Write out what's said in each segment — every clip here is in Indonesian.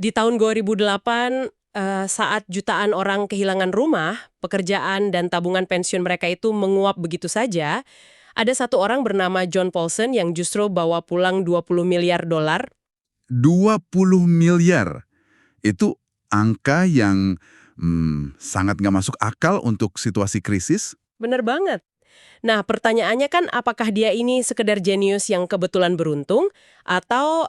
Di tahun 2008, saat jutaan orang kehilangan rumah, pekerjaan dan tabungan pensiun mereka itu menguap begitu saja, ada satu orang bernama John Paulson yang justru bawa pulang 20 miliar dolar. 20 miliar. Itu angka yang sangat nggak masuk akal untuk situasi krisis. Bener banget. Nah, pertanyaannya kan apakah dia ini sekedar jenius yang kebetulan beruntung atau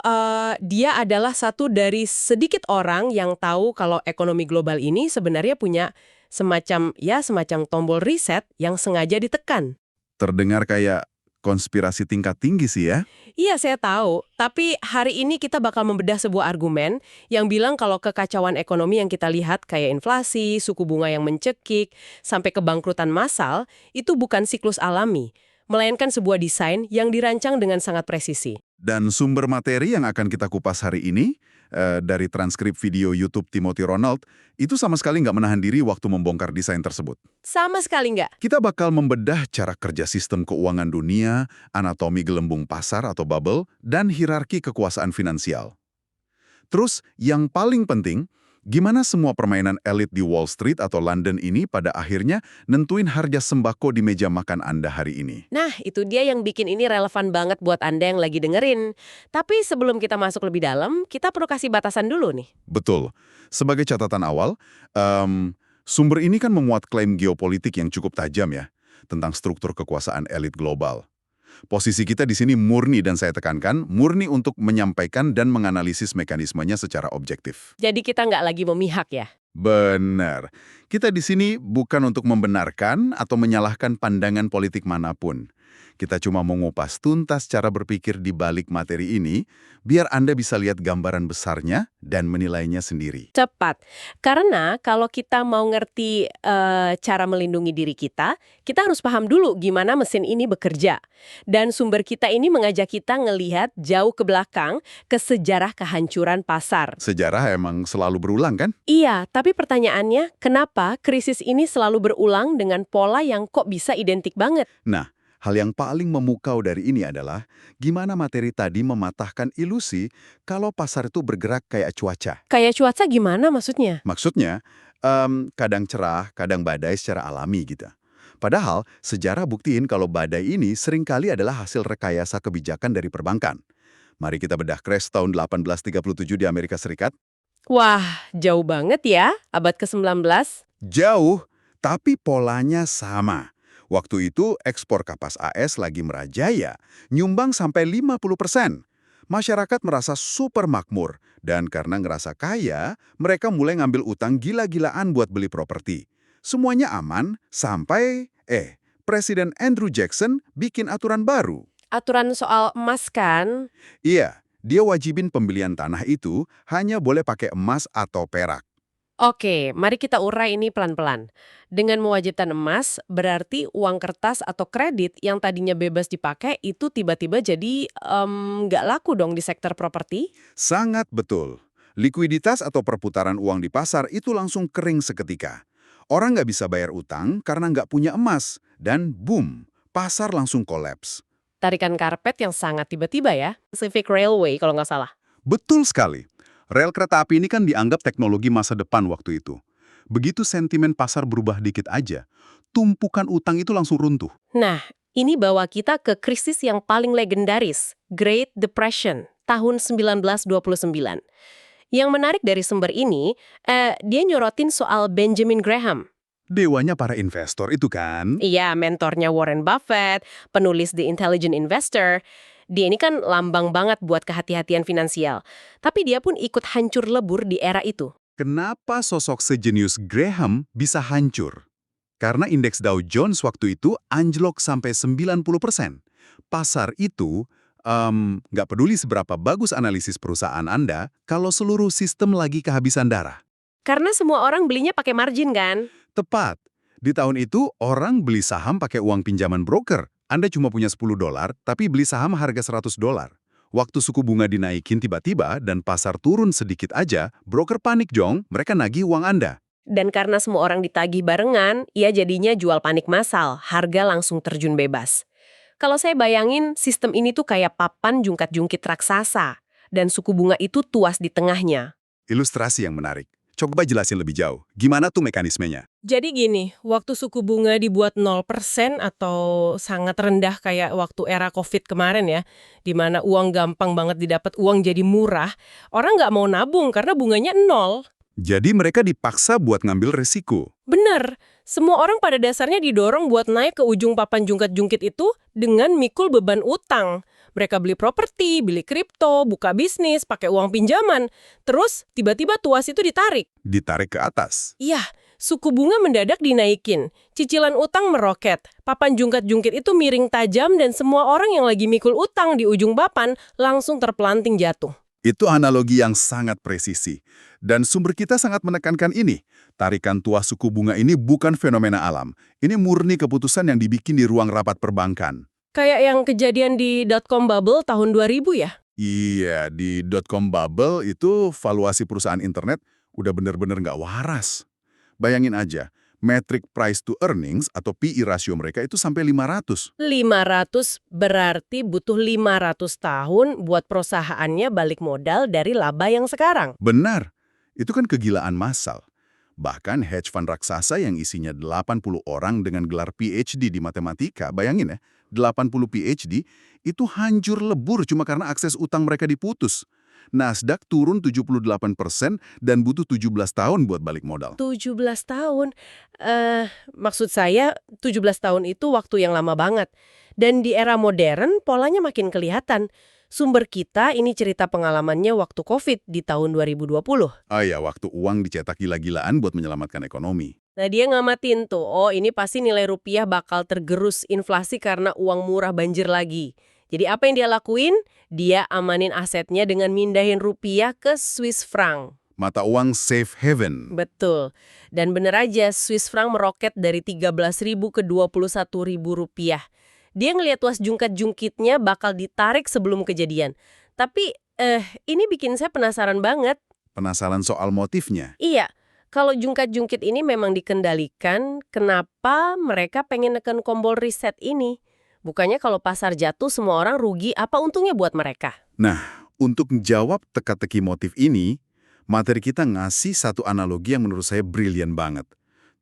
dia adalah satu dari sedikit orang yang tahu kalau ekonomi global ini sebenarnya punya semacam tombol reset yang sengaja ditekan. Terdengar kayak konspirasi tingkat tinggi sih ya. Iya, saya tahu. Tapi hari ini kita bakal membedah sebuah argumen yang bilang kalau kekacauan ekonomi yang kita lihat kayak inflasi, suku bunga yang mencekik, sampai kebangkrutan massal, itu bukan siklus alami, melainkan sebuah desain yang dirancang dengan sangat presisi. Dan sumber materi yang akan kita kupas hari ini, dari transkrip video YouTube Timothy Ronald, itu sama sekali nggak menahan diri waktu membongkar desain tersebut. Sama sekali nggak. Kita bakal membedah cara kerja sistem keuangan dunia, anatomi gelembung pasar atau bubble, dan hierarki kekuasaan finansial. Terus, yang paling penting, gimana semua permainan elit di Wall Street atau London ini pada akhirnya nentuin harga sembako di meja makan Anda hari ini. Nah, itu dia yang bikin ini relevan banget buat Anda yang lagi dengerin. Tapi sebelum kita masuk lebih dalam, kita perlu kasih batasan dulu nih. Betul. Sebagai catatan awal, sumber ini kan memuat klaim geopolitik yang cukup tajam ya, tentang struktur kekuasaan elit global. Posisi kita di sini murni, dan saya tekankan, murni untuk menyampaikan dan menganalisis mekanismenya secara objektif. Jadi kita nggak lagi memihak ya? Benar. Kita di sini bukan untuk membenarkan atau menyalahkan pandangan politik manapun. Kita cuma mengupas tuntas cara berpikir di balik materi ini, biar Anda bisa lihat gambaran besarnya dan menilainya sendiri. Cepat. Karena kalau kita mau ngerti cara melindungi diri kita harus paham dulu gimana mesin ini bekerja. Dan sumber kita ini mengajak kita ngelihat jauh ke belakang ke sejarah kehancuran pasar. Sejarah emang selalu berulang kan? Iya, tapi pertanyaannya, kenapa krisis ini selalu berulang dengan pola yang kok bisa identik banget? Nah, hal yang paling memukau dari ini adalah gimana materi tadi mematahkan ilusi kalau pasar itu bergerak kayak cuaca. Kayak cuaca gimana maksudnya? Maksudnya, kadang cerah, kadang badai secara alami gitu. Padahal, sejarah buktiin kalau badai ini seringkali adalah hasil rekayasa kebijakan dari perbankan. Mari kita bedah crash tahun 1837 di Amerika Serikat. Wah, jauh banget ya, abad ke-19. Jauh, tapi polanya sama. Waktu itu ekspor kapas AS lagi merajaya, nyumbang sampai 50%. Masyarakat merasa super makmur, dan karena ngerasa kaya, mereka mulai ngambil utang gila-gilaan buat beli properti. Semuanya aman, sampai, Presiden Andrew Jackson bikin aturan baru. Aturan soal emas kan? Iya, dia wajibin pembelian tanah itu hanya boleh pakai emas atau perak. Oke, mari kita urai ini pelan-pelan. Dengan mewajibkan emas, berarti uang kertas atau kredit yang tadinya bebas dipakai itu tiba-tiba jadi nggak laku dong di sektor properti? Sangat betul. Likuiditas atau perputaran uang di pasar itu langsung kering seketika. Orang nggak bisa bayar utang karena nggak punya emas. Dan boom, pasar langsung kolaps. Tarikan karpet yang sangat tiba-tiba ya. Pacific Railway kalau nggak salah. Betul sekali. Rel kereta api ini kan dianggap teknologi masa depan waktu itu. Begitu sentimen pasar berubah dikit aja, tumpukan utang itu langsung runtuh. Nah, ini bawa kita ke krisis yang paling legendaris, Great Depression, tahun 1929. Yang menarik dari sumber ini, dia nyorotin soal Benjamin Graham. Dewanya para investor itu kan? Iya, mentornya Warren Buffett, penulis The Intelligent Investor. Dia ini kan lambang banget buat kehati-hatian finansial. Tapi dia pun ikut hancur lebur di era itu. Kenapa sosok sejenius Graham bisa hancur? Karena indeks Dow Jones waktu itu anjlok sampai 90%. Pasar itu nggak peduli seberapa bagus analisis perusahaan Anda kalau seluruh sistem lagi kehabisan darah. Karena semua orang belinya pakai margin kan? Tepat. Di tahun itu, orang beli saham pakai uang pinjaman broker. Anda cuma punya $10, tapi beli saham harga $100. Waktu suku bunga dinaikin tiba-tiba dan pasar turun sedikit aja, broker panik jong, mereka nagih uang Anda. Dan karena semua orang ditagih barengan, ia jadinya jual panik massal, harga langsung terjun bebas. Kalau saya bayangin, sistem ini tuh kayak papan jungkat-jungkit raksasa, dan suku bunga itu tuas di tengahnya. Ilustrasi yang menarik. Coba jelasin lebih jauh. Gimana tuh mekanismenya? Jadi gini, waktu suku bunga dibuat 0% atau sangat rendah kayak waktu era COVID kemarin ya, di mana uang gampang banget didapat, uang jadi murah, orang nggak mau nabung karena bunganya nol. Jadi mereka dipaksa buat ngambil resiko. Bener, semua orang pada dasarnya didorong buat naik ke ujung papan jungkit-jungkit itu dengan mikul beban utang. Mereka beli properti, beli kripto, buka bisnis, pakai uang pinjaman. Terus tiba-tiba tuas itu ditarik. Ditarik ke atas. Iya, suku bunga mendadak dinaikin, cicilan utang meroket, papan jungkat-jungkit itu miring tajam dan semua orang yang lagi mikul utang di ujung papan langsung terpelanting jatuh. Itu analogi yang sangat presisi. Dan sumber kita sangat menekankan ini. Tarikan tuas suku bunga ini bukan fenomena alam. Ini murni keputusan yang dibikin di ruang rapat perbankan. Kayak yang kejadian di dot-com bubble tahun 2000 ya? Iya, di dot-com bubble itu valuasi perusahaan internet udah bener-bener nggak waras. Bayangin aja, metric price to earnings atau PE rasio mereka itu sampai 500. 500 berarti butuh 500 tahun buat perusahaannya balik modal dari laba yang sekarang. Benar, itu kan kegilaan massal. Bahkan hedge fund raksasa yang isinya 80 orang dengan gelar PhD di matematika, bayangin ya, 80 PhD itu hancur lebur cuma karena akses utang mereka diputus. Nasdaq turun 78% dan butuh 17 tahun buat balik modal. 17 tahun. Maksud saya 17 tahun itu waktu yang lama banget. Dan di era modern polanya makin kelihatan. Sumber kita ini cerita pengalamannya waktu COVID di tahun 2020. Ah ya, waktu uang dicetak gila-gilaan buat menyelamatkan ekonomi. Nah dia ngamatin tuh, oh ini pasti nilai rupiah bakal tergerus inflasi karena uang murah banjir lagi. Jadi apa yang dia lakuin? Dia amanin asetnya dengan mindahin rupiah ke Swiss franc. Mata uang safe haven. Betul. Dan bener aja, Swiss franc meroket dari 13.000 ke 21.000 rupiah. Dia ngeliat tuas jungkat-jungkitnya bakal ditarik sebelum kejadian. Tapi, ini bikin saya penasaran banget. Penasaran soal motifnya? Iya, kalau jungkat-jungkit ini memang dikendalikan, kenapa mereka pengen neken tombol reset ini? Bukannya kalau pasar jatuh semua orang rugi, apa untungnya buat mereka? Nah, untuk menjawab teka-teki motif ini, materi kita ngasih satu analogi yang menurut saya brilian banget.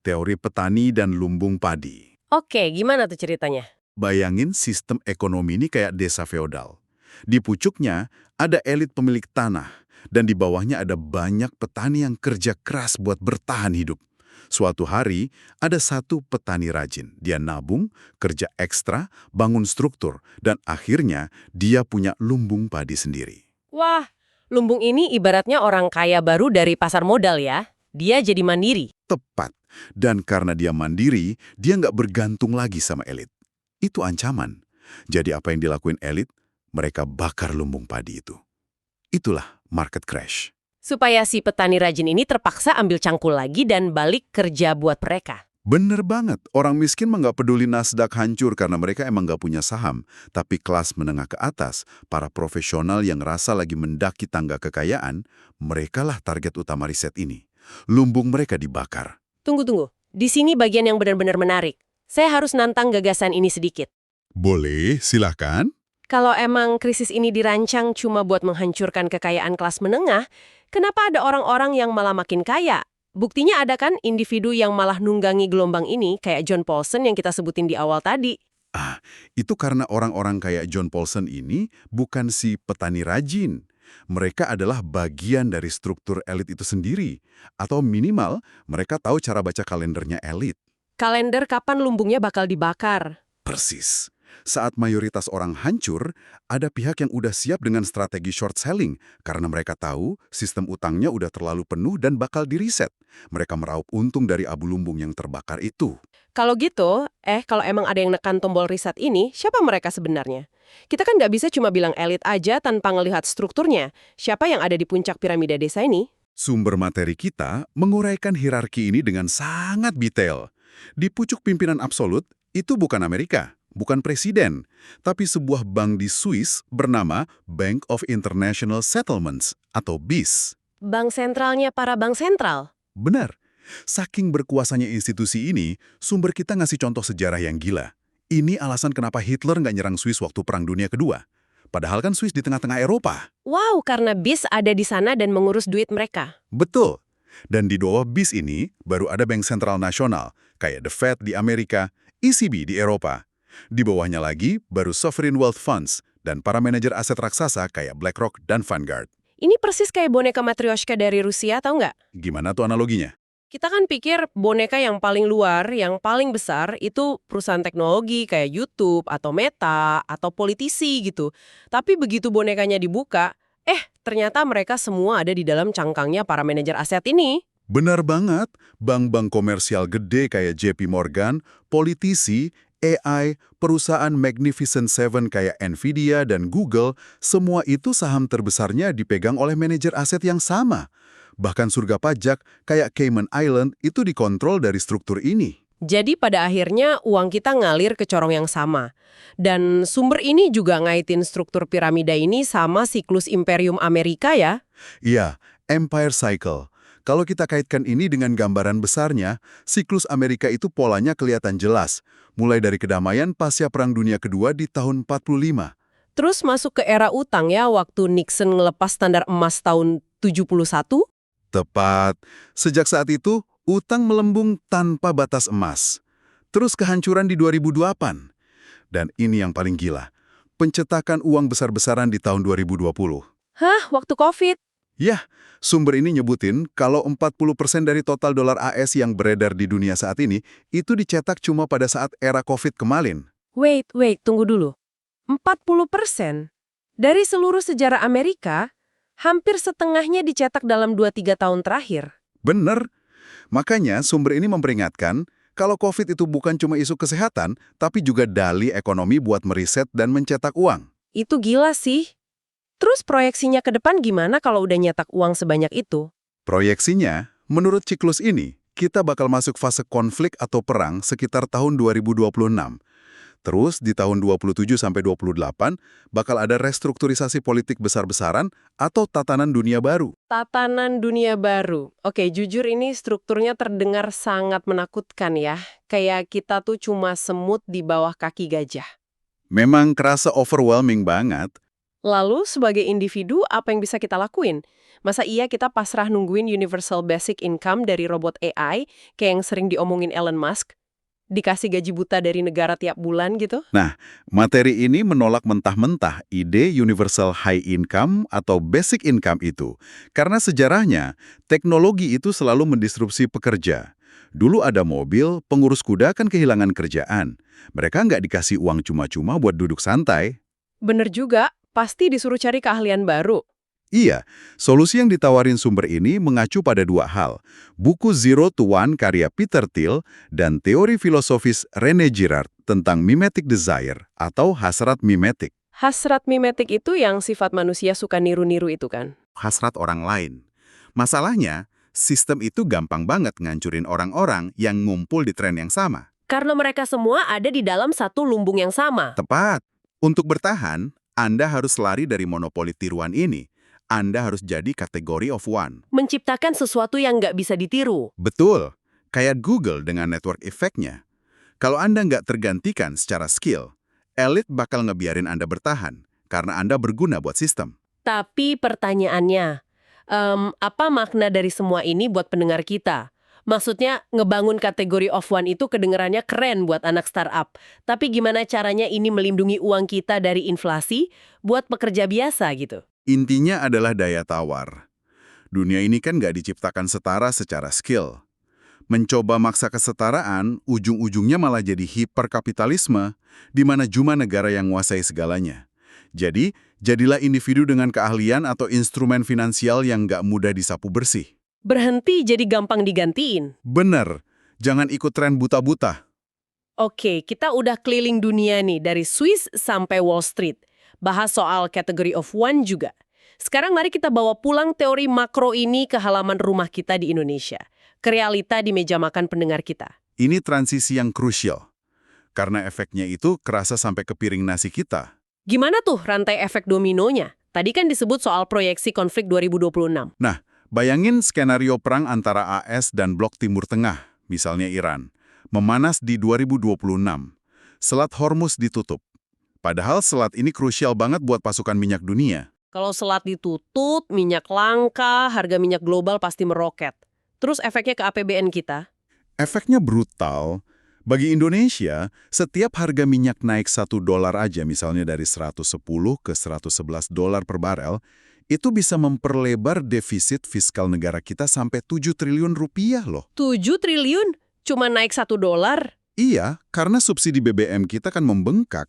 Teori petani dan lumbung padi. Oke, gimana tuh ceritanya? Bayangin sistem ekonomi ini kayak desa feodal. Di pucuknya ada elit pemilik tanah, dan di bawahnya ada banyak petani yang kerja keras buat bertahan hidup. Suatu hari, ada satu petani rajin. Dia nabung, kerja ekstra, bangun struktur, dan akhirnya dia punya lumbung padi sendiri. Wah, lumbung ini ibaratnya orang kaya baru dari pasar modal ya. Dia jadi mandiri. Tepat. Dan karena dia mandiri, dia nggak bergantung lagi sama elit. Itu ancaman. Jadi apa yang dilakuin elit? Mereka bakar lumbung padi itu. Itulah market crash. Supaya si petani rajin ini terpaksa ambil cangkul lagi dan balik kerja buat mereka. Bener banget, orang miskin mah nggak peduli Nasdaq hancur karena mereka emang nggak punya saham. Tapi kelas menengah ke atas, para profesional yang rasa lagi mendaki tangga kekayaan, merekalah target utama riset ini. Lumbung mereka dibakar. Tunggu. Di sini bagian yang benar-benar menarik. Saya harus nantang gagasan ini sedikit. Boleh, silakan. Kalau emang krisis ini dirancang cuma buat menghancurkan kekayaan kelas menengah, kenapa ada orang-orang yang malah makin kaya? Buktinya ada kan individu yang malah nunggangi gelombang ini, kayak John Paulson yang kita sebutin di awal tadi. Itu karena orang-orang kayak John Paulson ini bukan si petani rajin. Mereka adalah bagian dari struktur elit itu sendiri. Atau minimal, mereka tahu cara baca kalendernya elit. Kalender kapan lumbungnya bakal dibakar. Persis. Saat mayoritas orang hancur, ada pihak yang udah siap dengan strategi short selling karena mereka tahu sistem utangnya udah terlalu penuh dan bakal diriset. Mereka meraup untung dari abu lumbung yang terbakar itu. Kalau gitu, kalau emang ada yang nekan tombol riset ini, siapa mereka sebenarnya? Kita kan nggak bisa cuma bilang elit aja tanpa ngelihat strukturnya. Siapa yang ada di puncak piramida desa ini? Sumber materi kita menguraikan hierarki ini dengan sangat detail. Di pucuk pimpinan absolut, itu bukan Amerika. Bukan presiden, tapi sebuah bank di Swiss bernama Bank of International Settlements atau BIS. Bank sentralnya para bank sentral. Benar. Saking berkuasanya institusi ini, sumber kita ngasih contoh sejarah yang gila. Ini alasan kenapa Hitler nggak nyerang Swiss waktu Perang Dunia Kedua. Padahal kan Swiss di tengah-tengah Eropa. Wow, karena BIS ada di sana dan mengurus duit mereka. Betul. Dan di bawah BIS ini, baru ada bank sentral nasional, kayak The Fed di Amerika, ECB di Eropa. Di bawahnya lagi, baru Sovereign Wealth Funds, dan para manajer aset raksasa kayak BlackRock dan Vanguard. Ini persis kayak boneka Matryoshka dari Rusia, tahu nggak? Gimana tuh analoginya? Kita kan pikir boneka yang paling luar, yang paling besar, itu perusahaan teknologi kayak YouTube, atau Meta, atau politisi gitu. Tapi begitu bonekanya dibuka, ternyata mereka semua ada di dalam cangkangnya para manajer aset ini. Benar banget, bank-bank komersial gede kayak JP Morgan, politisi, AI, perusahaan Magnificent Seven kayak Nvidia dan Google, semua itu saham terbesarnya dipegang oleh manajer aset yang sama. Bahkan surga pajak kayak Cayman Island itu dikontrol dari struktur ini. Jadi pada akhirnya uang kita ngalir ke corong yang sama. Dan sumber ini juga ngaitin struktur piramida ini sama siklus Imperium Amerika ya. Iya, Empire Cycle. Kalau kita kaitkan ini dengan gambaran besarnya, siklus Amerika itu polanya kelihatan jelas. Mulai dari kedamaian pasca Perang Dunia Kedua di tahun 45. Terus masuk ke era utang ya, waktu Nixon ngelepas standar emas tahun 71. Tepat. Sejak saat itu, utang melembung tanpa batas emas. Terus kehancuran di 2008. Dan ini yang paling gila. Pencetakan uang besar-besaran di tahun 2020. Hah, waktu COVID? Yah, sumber ini nyebutin kalau 40% dari total dolar AS yang beredar di dunia saat ini itu dicetak cuma pada saat era COVID kemarin. Wait, tunggu dulu. 40%? Dari seluruh sejarah Amerika, hampir setengahnya dicetak dalam 2-3 tahun terakhir. Bener. Makanya sumber ini memperingatkan kalau COVID itu bukan cuma isu kesehatan, tapi juga dali ekonomi buat meriset dan mencetak uang. Itu gila sih. Terus proyeksinya ke depan gimana kalau udah nyetak uang sebanyak itu? Proyeksinya, menurut siklus ini, kita bakal masuk fase konflik atau perang sekitar tahun 2026. Terus di tahun 27-28 bakal ada restrukturisasi politik besar-besaran atau tatanan dunia baru. Tatanan dunia baru. Oke, jujur ini strukturnya terdengar sangat menakutkan ya. Kayak kita tuh cuma semut di bawah kaki gajah. Memang kerasa overwhelming banget. Lalu sebagai individu apa yang bisa kita lakuin? Masa iya kita pasrah nungguin universal basic income dari robot AI kayak yang sering diomongin Elon Musk? Dikasih gaji buta dari negara tiap bulan gitu? Nah, materi ini menolak mentah-mentah ide universal high income atau basic income itu. Karena sejarahnya, teknologi itu selalu mendisrupsi pekerja. Dulu ada mobil, pengurus kuda kan kehilangan kerjaan. Mereka nggak dikasih uang cuma-cuma buat duduk santai. Bener juga, pasti disuruh cari keahlian baru. Iya, solusi yang ditawarin sumber ini mengacu pada dua hal. Buku Zero to One karya Peter Thiel dan teori filosofis René Girard tentang mimetic desire atau hasrat mimetik. Hasrat mimetik itu yang sifat manusia suka niru-niru itu kan? Hasrat orang lain. Masalahnya, sistem itu gampang banget ngancurin orang-orang yang ngumpul di tren yang sama. Karena mereka semua ada di dalam satu lumbung yang sama. Tepat. Untuk bertahan, Anda harus lari dari monopoli tiruan ini. Anda harus jadi kategori of one. Menciptakan sesuatu yang nggak bisa ditiru. Betul. Kayak Google dengan network effect-nya. Kalau Anda nggak tergantikan secara skill, elit bakal ngebiarin Anda bertahan karena Anda berguna buat sistem. Tapi pertanyaannya, apa makna dari semua ini buat pendengar kita? Maksudnya, ngebangun kategori of one itu kedengarannya keren buat anak startup. Tapi gimana caranya ini melindungi uang kita dari inflasi buat pekerja biasa gitu? Intinya adalah daya tawar. Dunia ini kan nggak diciptakan setara secara skill. Mencoba maksa kesetaraan, ujung-ujungnya malah jadi hiperkapitalisme, di mana cuma negara yang menguasai segalanya. Jadi, jadilah individu dengan keahlian atau instrumen finansial yang nggak mudah disapu bersih. Berhenti jadi gampang digantiin. Bener, jangan ikut tren buta-buta. Oke, kita udah keliling dunia nih, dari Swiss sampai Wall Street. Bahas soal category of one juga. Sekarang mari kita bawa pulang teori makro ini ke halaman rumah kita di Indonesia. Ke realita di meja makan pendengar kita. Ini transisi yang krusial. Karena efeknya itu kerasa sampai ke piring nasi kita. Gimana tuh rantai efek dominonya? Tadi kan disebut soal proyeksi konflik 2026. Nah, bayangin skenario perang antara AS dan blok Timur Tengah, misalnya Iran, memanas di 2026. Selat Hormuz ditutup. Padahal selat ini krusial banget buat pasokan minyak dunia. Kalau selat ditutup, minyak langka, harga minyak global pasti meroket. Terus efeknya ke APBN kita? Efeknya brutal. Bagi Indonesia, setiap harga minyak naik $1 aja, misalnya dari 110 ke 111 dolar per barel, itu bisa memperlebar defisit fiskal negara kita sampai 7 triliun rupiah loh. 7 triliun? Cuma naik $1? Iya, karena subsidi BBM kita kan membengkak.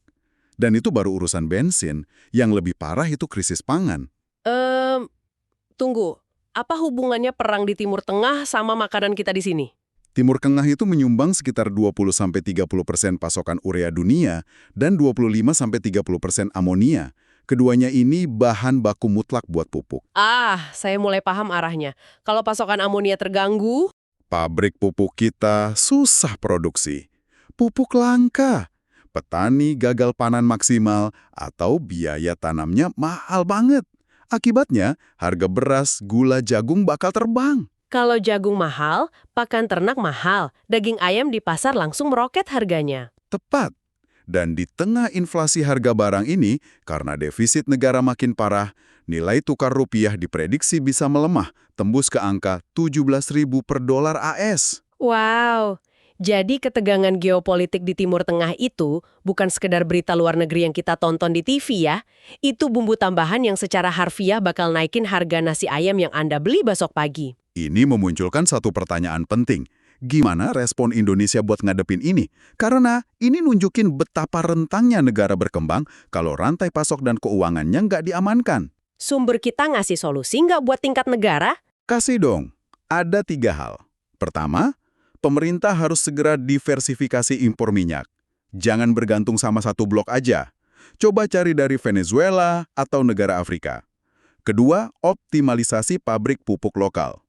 Dan itu baru urusan bensin. Yang lebih parah itu krisis pangan. Tunggu. Apa hubungannya perang di Timur Tengah sama makanan kita di sini? Timur Tengah itu menyumbang sekitar 20-30% pasokan urea dunia dan 25-30% amonia. Keduanya ini bahan baku mutlak buat pupuk. Saya mulai paham arahnya. Kalau pasokan amonia terganggu, Pabrik pupuk kita susah produksi. Pupuk langka. Petani gagal panen maksimal atau biaya tanamnya mahal banget. Akibatnya, harga beras, gula, jagung bakal terbang. kalau jagung mahal, pakan ternak mahal, daging ayam di pasar langsung meroket harganya. Tepat. Dan di tengah inflasi harga barang ini, karena defisit negara makin parah, nilai tukar rupiah diprediksi bisa melemah, tembus ke angka 17.000 per dolar AS. Wow, jadi ketegangan geopolitik di Timur Tengah itu bukan sekedar berita luar negeri yang kita tonton di TV ya. Itu bumbu tambahan yang secara harfiah bakal naikin harga nasi ayam yang Anda beli besok pagi. Ini memunculkan satu pertanyaan penting. Gimana respon Indonesia buat ngadepin ini? Karena ini nunjukin betapa rentangnya negara berkembang kalau rantai pasok dan keuangannya nggak diamankan. Sumber kita ngasih solusi nggak buat tingkat negara? Kasih dong. Ada 3 hal. Pertama, pemerintah harus segera diversifikasi impor minyak. Jangan bergantung sama satu blok aja. Coba cari dari Venezuela atau negara Afrika. Kedua, optimalisasi pabrik pupuk lokal.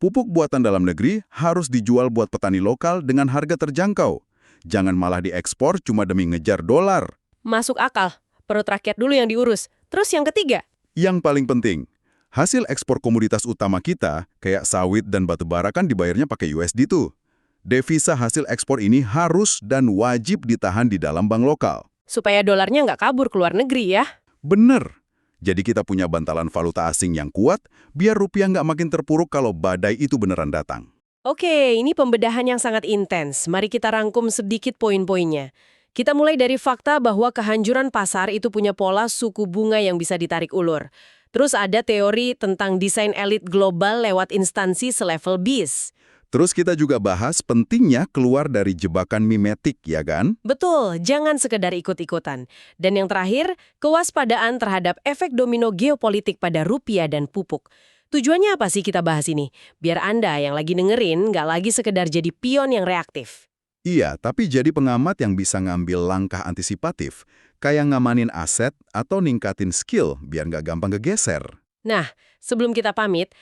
Pupuk buatan dalam negeri harus dijual buat petani lokal dengan harga terjangkau. Jangan malah diekspor cuma demi ngejar dolar. Masuk akal. Perut rakyat dulu yang diurus. Terus yang ketiga? Yang paling penting, hasil ekspor komoditas utama kita, kayak sawit dan batu bara kan dibayarnya pakai USD tuh. Devisa hasil ekspor ini harus dan wajib ditahan di dalam bank lokal. Supaya dolarnya nggak kabur ke luar negeri ya. Bener. Jadi kita punya bantalan valuta asing yang kuat, biar rupiah nggak makin terpuruk kalau badai itu beneran datang. Oke, ini pembedahan yang sangat intens. Mari kita rangkum sedikit poin-poinnya. Kita mulai dari fakta bahwa kehancuran pasar itu punya pola suku bunga yang bisa ditarik ulur. Terus ada teori tentang desain elit global lewat instansi selevel BIS. Terus kita juga bahas pentingnya keluar dari jebakan mimetik, ya kan? Betul, jangan sekedar ikut-ikutan. Dan yang terakhir, kewaspadaan terhadap efek domino geopolitik pada rupiah dan pupuk. Tujuannya apa sih kita bahas ini? Biar Anda yang lagi dengerin nggak lagi sekedar jadi pion yang reaktif. Iya, tapi jadi pengamat yang bisa ngambil langkah antisipatif, kayak ngamanin aset atau ningkatin skill biar nggak gampang kegeser. Nah, sebelum kita pamit,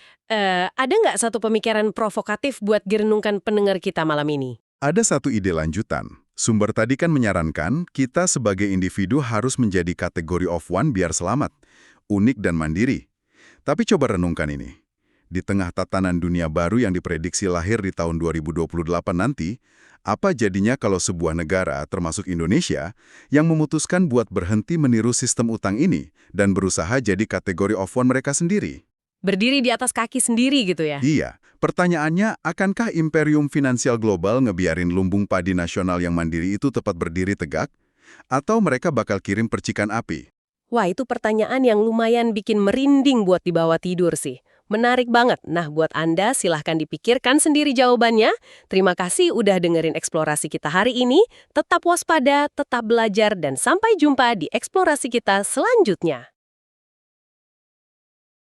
ada nggak satu pemikiran provokatif buat direnungkan pendengar kita malam ini? Ada satu ide lanjutan. Sumber tadi kan menyarankan kita sebagai individu harus menjadi kategori of one biar selamat, unik dan mandiri. Tapi coba renungkan ini. Di tengah tatanan dunia baru yang diprediksi lahir di tahun 2028 nanti, apa jadinya kalau sebuah negara, termasuk Indonesia, yang memutuskan buat berhenti meniru sistem utang ini dan berusaha jadi kategori of one mereka sendiri? Berdiri di atas kaki sendiri gitu ya? Iya, pertanyaannya, akankah imperium finansial global ngebiarin lumbung padi nasional yang mandiri itu tetap berdiri tegak? Atau mereka bakal kirim percikan api? Wah, itu pertanyaan yang lumayan bikin merinding buat dibawa tidur sih. Menarik banget. Nah, buat Anda silahkan dipikirkan sendiri jawabannya. Terima kasih udah dengerin eksplorasi kita hari ini. Tetap waspada, tetap belajar, dan sampai jumpa di eksplorasi kita selanjutnya.